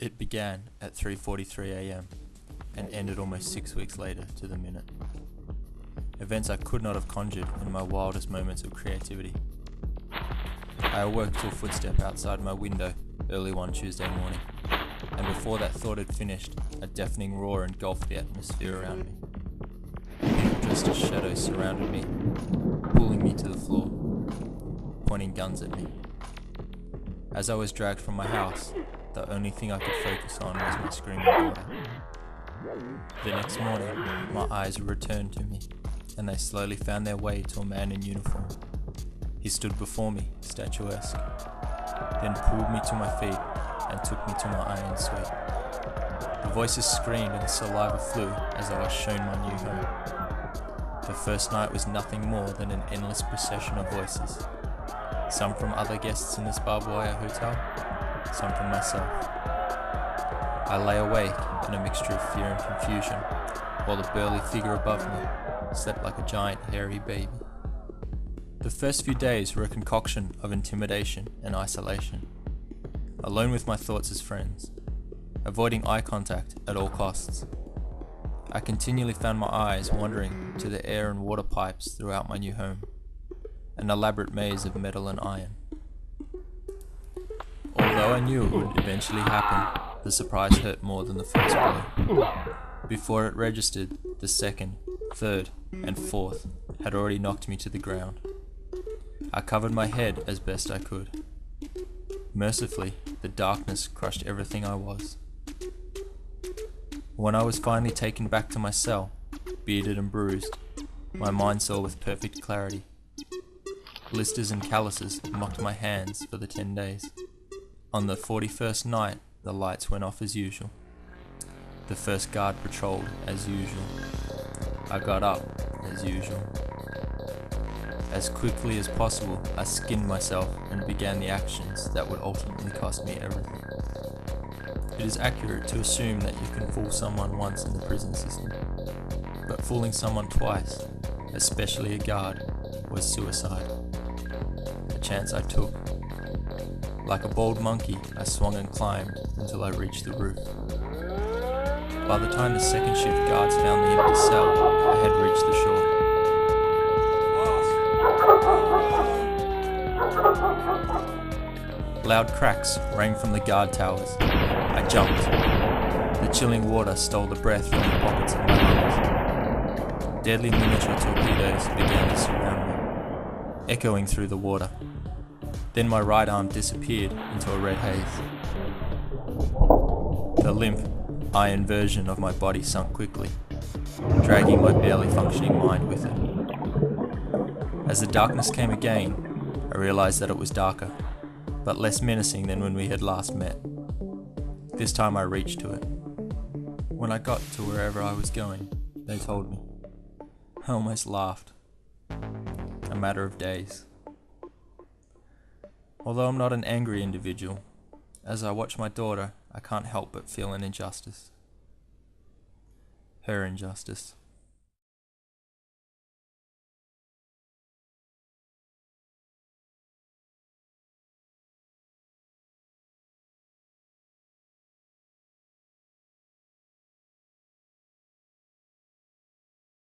It began at 3:43 a.m. and ended almost 6 weeks later to the minute. Events I could not have conjured in my wildest moments of creativity. I awoke to a footstep outside my window early one Tuesday morning, and before that thought had finished, a deafening roar engulfed the atmosphere around me. People dressed as shadows surrounded me, pulling me to the floor, pointing guns at me. As I was dragged from my house, the only thing I could focus on was my screaming daughter. The next morning, my eyes returned to me, and they slowly found their way to a man in uniform. He stood before me, statuesque, then pulled me to my feet and took me to my iron suite. The voices screamed and the saliva flew as I was shown my new home. The first night was nothing more than an endless procession of voices, some from other guests in this barbed wire hotel, some from myself. I lay awake in a mixture of fear and confusion, while the burly figure above me slept like a giant hairy baby. The first few days were a concoction of intimidation and isolation. Alone with my thoughts as friends, avoiding eye contact at all costs. I continually found my eyes wandering to the air and water pipes throughout my new home, an elaborate maze of metal and iron. Although I knew it would eventually happen, the surprise hurt more than the first blow. Before it registered, the second, third, and fourth had already knocked me to the ground. I covered my head as best I could. Mercifully, the darkness crushed everything I was. When I was finally taken back to my cell, bearded and bruised, my mind saw with perfect clarity. Blisters and calluses mocked my hands for the 10 days. On the 41st night, the lights went off as usual. The first guard patrolled as usual. I got up as usual. As quickly as possible, I skinned myself and began the actions that would ultimately cost me everything. It is accurate to assume that you can fool someone once in the prison system, but fooling someone twice, especially a guard, was suicide. A chance I took. Like a bold monkey, I swung and climbed until I reached the roof. By the time the second shift guards found the empty cell, I had reached the shore. Loud cracks rang from the guard towers. I jumped. The chilling water stole the breath from the pockets of my lungs. Deadly miniature torpedoes began to surround me, echoing through the water. Then my right arm disappeared into a red haze. The limp, iron version of my body sunk quickly, dragging my barely functioning mind with it. As the darkness came again, I realized that it was darker, but less menacing than when we had last met. This time I reached to it. When I got to wherever I was going, they told me. I almost laughed. A matter of days. Although I'm not an angry individual, as I watch my daughter, I can't help but feel an injustice. Her injustice.